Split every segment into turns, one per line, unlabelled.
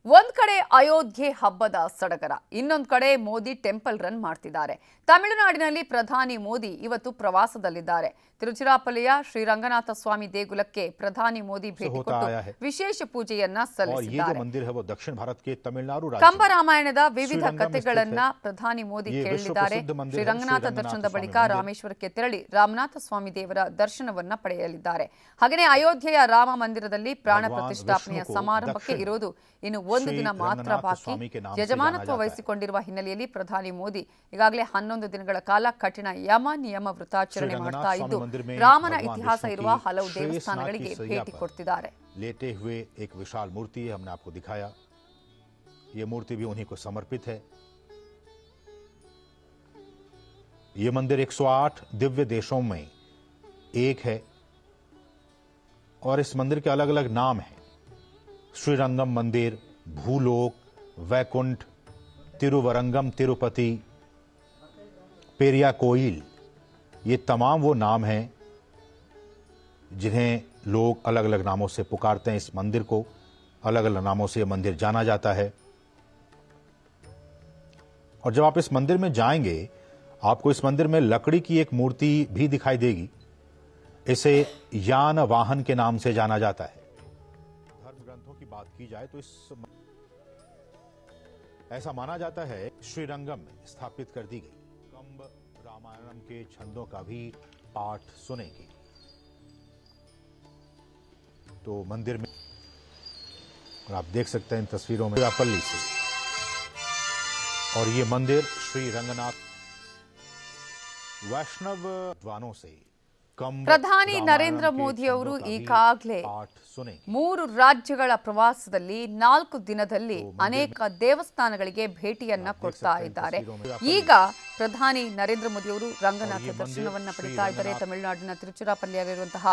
ಒಂದ್ ಕಡೆ ಅಯೋಧ್ಯೆ ಹಬ್ಬದ ಸಡಗರ, ಇನ್ನೊಂದು ಕಡೆ ಮೋದಿ ಟೆಂಪಲ್ ರನ್ ಮಾಡ್ತಿದ್ದಾರೆ. ತಮಿಳುನಾಡಿನಲ್ಲಿ ಪ್ರಧಾನಿ ಮೋದಿ ಇವತ್ತು ಪ್ರವಾಸದಲ್ಲಿದ್ದಾರೆ. ತಿರುಚಿರಾಪಲ್ಲಿಯ ಶ್ರೀ ರಂಗನಾಥ ಸ್ವಾಮಿ ದೇಗುಲಕ್ಕೆ ಪ್ರಧಾನಿ ಮೋದಿ ಭೇಟಿ ಕೊಟ್ಟು ವಿಶೇಷ ಪೂಜೆಯನ್ನ ಸಲ್ಲಿಸಿದ್ದಾರೆ. ಕಂಬರಾಮಾಯಣದ ವಿವಿಧ ಕಥೆಗಳನ್ನ ಪ್ರಧಾನಿ ಮೋದಿ ಕೇಳಲಿದ್ದಾರೆ. ಶ್ರೀ ರಂಗನಾಥ ದರ್ಶನದ ಬಳಿಕ ರಾಮೇಶ್ವರಕ್ಕೆ ತೆರಳಿ ರಾಮನಾಥ ಸ್ವಾಮಿ ದೇವರ ದರ್ಶನವನ್ನ ಪಡೆಯಲಿದ್ದಾರೆ. ಹಾಗೆಯೇ ಅಯೋಧ್ಯೆಯ ರಾಮ ಮಂದಿರದಲ್ಲಿ ಪ್ರಾಣ ಪ್ರತಿಷ್ಠಾಪನೆಯ ಸಮಾರಂಭಕ್ಕೆ ಇರೋದು ಇನ್ನು ಒಂದು ದಿನ ಮಾತ್ರ ಬಾಕಿ. ಯಜಮಾನತ್ವ ವಹಿಸಿಕೊಂಡಿರುವ ಹಿನ್ನೆಲೆಯಲ್ಲಿ ಪ್ರಧಾನಿ ಮೋದಿ ಈಗಾಗಲೇ 11 ದಿನಗಳ ಕಾಲ ಕಠಿಣ ಯಮ ನಿಯಮ ವೃತಾಚರಣೆ ಮಾಡ್ತಾ ಇದ್ದು ರಾಮನ ಇತಿಹಾಸ ಇರುವ ಹಲವು ದೇವಸ್ಥಾನಗಳಿಗೆ ಭೇಟಿ ಕೊಡ್ತಿದ್ದಾರೆ.
लेटे हुए एक विशाल मूर्ति है, हमने आपको दिखाया. ये मूर्ति भी उन्हीं को समर्पित है. ये मंदिर 108 दिव्य देशों में एक है और इस मंदिर के अलग अलग नाम हैं. श्रीरंगम मंदिर, भूलोक, वैकुंठ, तिरुवरंगम, तिरुपति, पेरिया कोइल, ये तमाम वो नाम हैं जिन्हें लोग अलग अलग नामों से पुकारते हैं. इस मंदिर को अलग अलग नामों से यह मंदिर जाना जाता है. और जब आप इस मंदिर में जाएंगे, आपको इस मंदिर में लकड़ी की एक मूर्ति भी दिखाई देगी. इसे यान वाहन के नाम से जाना जाता है. धर्म ग्रंथों की बात की जाए तो ऐसा माना जाता है श्रीरंगम में स्थापित कर दी गई. कंब रामायणम के छंदों का भी पाठ सुनेंगे. तो मंदिर में और आप देख सकते हैं इन तस्वीरों में तिरुचिरापल्ली से, और ये मंदिर श्री रंगनाथ वैष्णव द्वानों से.
ಪ್ರಧಾನಿ ನರೇಂದ್ರ ಮೋದಿ ಅವರು ಈಗಾಗಲೇ 3 ರಾಜ್ಯಗಳ ಪ್ರವಾಸದಲ್ಲಿ 4 ದಿನದಲ್ಲಿ ಅನೇಕ ದೇವಸ್ಥಾನಗಳಿಗೆ ಭೇಟಿಯನ್ನ ಕೊಡ್ತಾ ಇದ್ದಾರೆ. ಈಗ ಪ್ರಧಾನಿ ನರೇಂದ್ರ ಮೋದಿ ಅವರು ರಂಗನಾಥ ದರ್ಶನವನ್ನ ಪಡಿತಾ ಇದ್ದಾರೆ. ತಮಿಳುನಾಡಿನ ತಿರುಚಿರಾಪಲ್ಲಿಯಲ್ಲಿರುವಂತಹ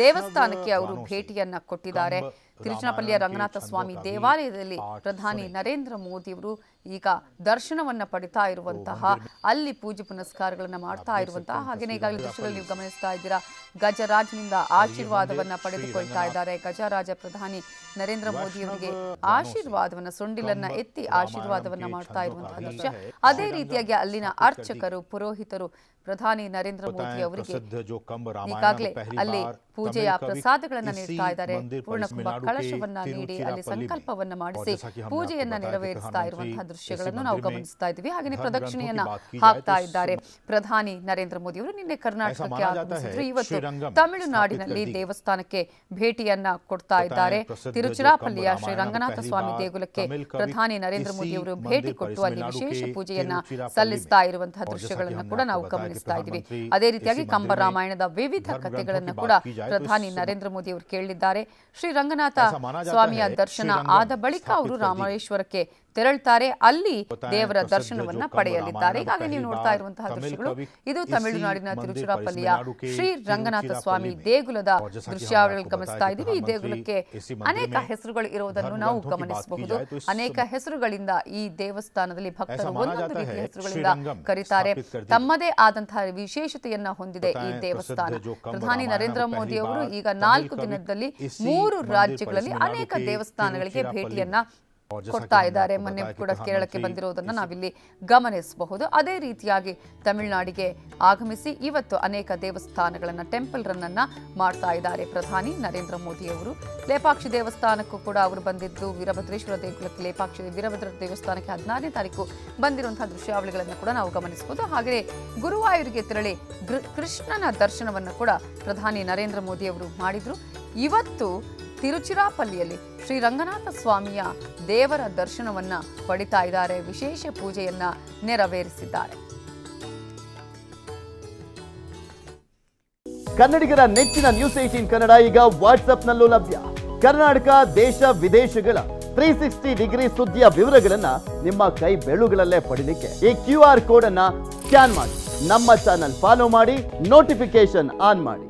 ದೇವಸ್ಥಾನಕ್ಕೆ ಅವರು ಭೇಟಿಯನ್ನ ಕೊಟ್ಟಿದ್ದಾರೆ. ತಿರುಚಿರಾಪಲ್ಲಿಯ ರಂಗನಾಥ ಸ್ವಾಮಿ ದೇವಾಲಯದಲ್ಲಿ ಪ್ರಧಾನಿ ನರೇಂದ್ರ ಮೋದಿ ಅವರು ಈಗ ದರ್ಶನವನ್ನ ಪಡಿತಾ ಇರುವಂತಹ, ಅಲ್ಲಿ ಪೂಜೆ ಪುನಸ್ಕಾರಗಳನ್ನ ಮಾಡ್ತಾ ಇರುವಂತಹ, ಹಾಗೆಯೇ ಈಗಾಗಲೇ ದೃಶ್ಯಗಳಲ್ಲಿ ನೀವು ಗಮನಿಸ್ತಾ ಇದ್ದೀರಾ, ಗಜರಾಜನಿಂದ ಆಶೀರ್ವಾದವನ್ನ ಪಡೆದುಕೊಳ್ತಾ ಇದ್ದಾರೆ. ಗಜರಾಜ ಪ್ರಧಾನಿ ನರೇಂದ್ರ ಮೋದಿ ಅವರಿಗೆ ಆಶೀರ್ವಾದವನ್ನ, ಸೊಂಡಿಲನ್ನ ಎತ್ತಿ ಆಶೀರ್ವಾದವನ್ನ ಮಾಡ್ತಾ ಇರುವಂತಹ ದೃಶ್ಯ. ಅದೇ ರೀತಿಯಾಗಿ ಅಲ್ಲಿನ ಅರ್ಚಕರು, ಪುರೋಹಿತರು ಪ್ರಧಾನಿ ನರೇಂದ್ರ ಮೋದಿ ಅವರಿಗೆ ಈಗಾಗಲೇ ಅಲ್ಲಿ ಪೂಜೆಯ ಪ್ರಸಾದಗಳನ್ನ ನೀಡ್ತಾ ಇದ್ದಾರೆ. ಪೂರ್ಣಕುಂಭ ಕಳಶವನ್ನ ನೀಡಿ ಅಲ್ಲಿ ಸಂಕಲ್ಪವನ್ನ ಮಾಡಿಸಿ ಪೂಜೆಯನ್ನ ನೆರವೇರಿಸ್ತಾ ಇರುವಂತಹ ದೃಶ್ಯಗಳನ್ನು ನಾವು ಗಮನಿಸ್ತಾ ಇದ್ದೀವಿ. ಹಾಗೆಯೇ ಪ್ರದಕ್ಷಿಣೆಯನ್ನ ಹಾಕ್ತಾ ಇದ್ದಾರೆ ಪ್ರಧಾನಿ ನರೇಂದ್ರ ಮೋದಿ ಅವರು. ನಿನ್ನೆ ಕರ್ನಾಟಕಕ್ಕೆ ಆಗಮಿಸಿದ್ರು, ಇವತ್ತು ತಮಿಳುನಾಡಿನಲ್ಲಿ ದೇವಸ್ಥಾನಕ್ಕೆ ಭೇಟಿಯನ್ನ ಕೊಡ್ತಾ ಇದ್ದಾರೆ. ತಿರುಚಿರಾಪಲ್ಲಿಯ ಶ್ರೀ ರಂಗನಾಥ ಸ್ವಾಮಿ ದೇಗುಲಕ್ಕೆ ಪ್ರಧಾನಿ ನರೇಂದ್ರ ಮೋದಿ ಅವರು ಭೇಟಿ ಕೊಟ್ಟು ಅಲ್ಲಿ ವಿಶೇಷ ಪೂಜೆಯನ್ನ ಸಲ್ಲಿಸ್ತಾ ಇರುವಂತಹ ದೃಶ್ಯಗಳನ್ನು ಕೂಡ ನಾವು ಗಮನಿಸ್ತಾ ಇದ್ದೀವಿ. ಅದೇ ರೀತಿಯಾಗಿ ಕಂಬರಾಮಾಯಣದ ವಿವಿಧ ಕಥೆಗಳನ್ನು ಕೂಡ ಪ್ರಧಾನಿ ನರೇಂದ್ರ ಮೋದಿ ಅವರು ಕೇಳಿದ್ದಾರೆ. ಶ್ರೀ ರಂಗನಾಥ ಸ್ವಾಮಿಯ ದರ್ಶನ ಆದ ಬಳಿಕ ಅವರು ರಾಮೇಶ್ವರಕ್ಕೆ ತೆರಳುತ್ತಾರೆ. ಅಲ್ಲಿ ದೇವರ ದರ್ಶನವನ್ನ ಪಡೆಯಲಿದ್ದಾರೆ. ಈಗಾಗಲೇ ನೀವು ನೋಡ್ತಾ ಇರುವಂತಹ ದೃಶ್ಯಗಳು ಇದು ತಮಿಳುನಾಡಿನ ತಿರುಚಿರಾಪಲ್ಲಿಯ ಶ್ರೀ ರಂಗನಾಥ ಸ್ವಾಮಿ ದೇಗುಲದ ದೃಶ್ಯಾವಳಿಗಳು ಗಮನಿಸ್ತಾ ಇದ್ದೀವಿ. ಈ ದೇಗುಲಕ್ಕೆ ಅನೇಕ ಹೆಸರುಗಳು ಇರುವುದನ್ನು ನಾವು ಗಮನಿಸಬಹುದು. ಅನೇಕ ಹೆಸರುಗಳಿಂದ ಈ ದೇವಸ್ಥಾನದಲ್ಲಿ ಭಕ್ತರು ಒಂದೊಂದು ರೀತಿಯ ಹೆಸರುಗಳಿಂದ ಕರೀತಾರೆ. ತಮ್ಮದೇ ಆದಂತಹ ವಿಶೇಷತೆಯನ್ನ ಹೊಂದಿದೆ ಈ ದೇವಸ್ಥಾನ. ಪ್ರಧಾನಿ ನರೇಂದ್ರ ಮೋದಿ ಅವರು ಈಗ 4 ದಿನದಲ್ಲಿ 3 ರಾಜ್ಯಗಳಲ್ಲಿ ಅನೇಕ ದೇವಸ್ಥಾನಗಳಿಗೆ ಭೇಟಿಯನ್ನ ಕೊಡ್ತಾ ಇದ್ದಾರೆ. ಮೊನ್ನೆ ಕೂಡ ಕೇರಳಕ್ಕೆ ಬಂದಿರೋದನ್ನ ನಾವಿಲ್ಲಿ ಗಮನಿಸಬಹುದು. ಅದೇ ರೀತಿಯಾಗಿ ತಮಿಳುನಾಡಿಗೆ ಆಗಮಿಸಿ ಇವತ್ತು ಅನೇಕ ದೇವಸ್ಥಾನಗಳನ್ನ, ಟೆಂಪಲ್ ರನ್ ಅನ್ನ ಮಾಡ್ತಾ ಇದ್ದಾರೆ ಪ್ರಧಾನಿ ನರೇಂದ್ರ ಮೋದಿ ಅವರು. ಲೇಪಾಕ್ಷಿ ದೇವಸ್ಥಾನಕ್ಕೂ ಕೂಡ ಅವರು ಬಂದಿದ್ದು, ವೀರಭದ್ರೇಶ್ವರ ದೇಗುಲಕ್ಕೆ, ಲೇಪಾಕ್ಷಿ ವೀರಭದ್ರ ದೇವಸ್ಥಾನಕ್ಕೆ 16ನೇ ತಾರೀಕು ಬಂದಿರುವಂತಹ ದೃಶ್ಯಾವಳಿಗಳನ್ನು ಕೂಡ ನಾವು ಗಮನಿಸಬಹುದು. ಹಾಗೆಯೇ ಗುರುವಾಯೂರಿಗೆ ತೆರಳಿ ಕೃಷ್ಣನ ದರ್ಶನವನ್ನು ಕೂಡ ಪ್ರಧಾನಿ ನರೇಂದ್ರ ಮೋದಿ ಅವರು ಮಾಡಿದ್ರು. ಇವತ್ತು ತಿರುಚಿರಾಪಲ್ಲಿಯಲ್ಲಿ ಶ್ರೀ ರಂಗನಾಥ ಸ್ವಾಮಿಯ ದೇವರ ದರ್ಶನವನ್ನ ಪಡಿತಾ ಇದ್ದಾರೆ. ವಿಶೇಷ ಪೂಜೆಯನ್ನ ನೆರವೇರಿಸಿದ್ದಾರೆ.
ಕನ್ನಡಿಗರ ನೆಚ್ಚಿನ ನ್ಯೂಸ್ 18 ಕನ್ನಡ ಈಗ ವಾಟ್ಸ್ಆಪ್ನಲ್ಲೂ ಲಭ್ಯ. ಕರ್ನಾಟಕ, ದೇಶ ವಿದೇಶಗಳ 360 ಡಿಗ್ರಿ ಸುದ್ದಿಯ ವಿವರಗಳನ್ನ ನಿಮ್ಮ ಕೈ ಬೆರಳುಗಳಲ್ಲೇ ಪಡಿಲಿಕ್ಕೆ ಈ QR ಕೋಡ್ ಅನ್ನ ಸ್ಕ್ಯಾನ್ ಮಾಡಿ, ನಮ್ಮ ಚಾನಲ್ ಫಾಲೋ ಮಾಡಿ, ನೋಟಿಫಿಕೇಶನ್ ಆನ್ ಮಾಡಿ.